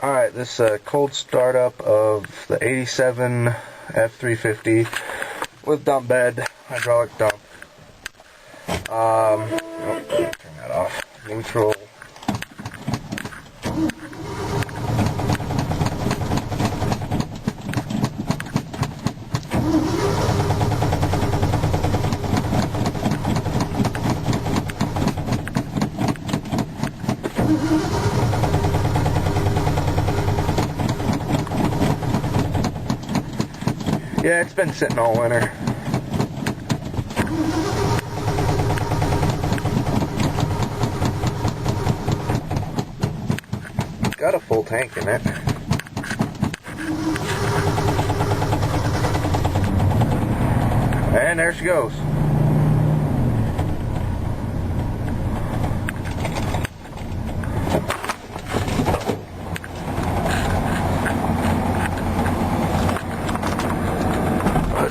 Alright, this cold startup of the 87 F-350 with dump bed, hydraulic dump. Oh, turn that off. Neutral. Yeah, it's been sitting all winter. Got a full tank in it. And there she goes.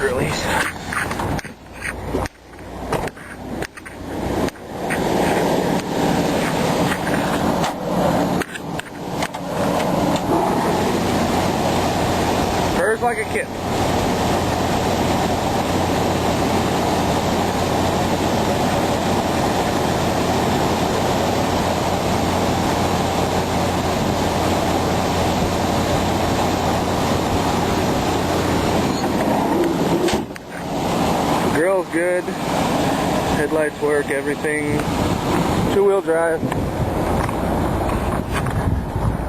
Release. Purrs like a kitten. Grill's good, headlights work, everything. 2-wheel drive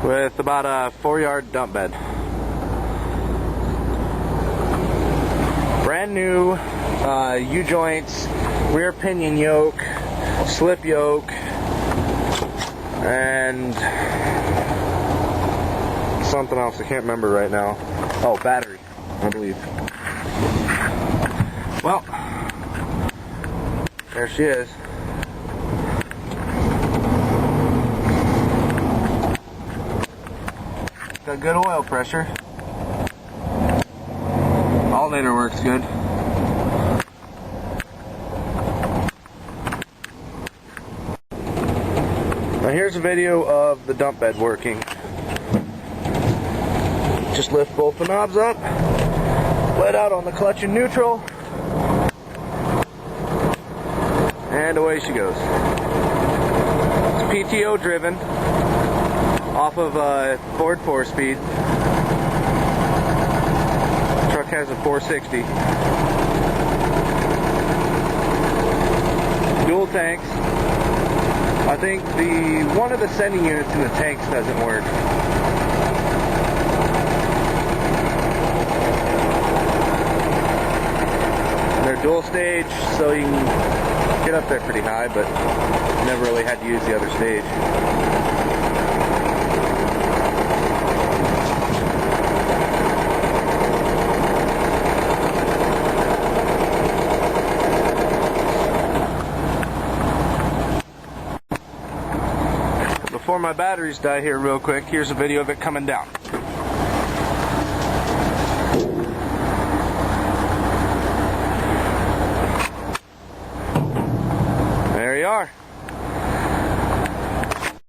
with about a 4-yard dump bed. Brand new U-joints, rear pinion yoke, slip yoke, and something else I can't remember right now. Oh, battery, I believe. Well, there she is. Got good oil pressure. Alternator works good. Now here's a video of the dump bed working. Just lift both the knobs up, let out on the clutch and neutral, and away she goes. It's PTO driven off of Ford 4-speed. Truck has a 460. Dual tanks. I think one of the sending units in the tanks doesn't work. They're dual stage, so you can get up there pretty high, but never really had to use the other stage. Before my batteries die here real quick, here's a video of it coming down.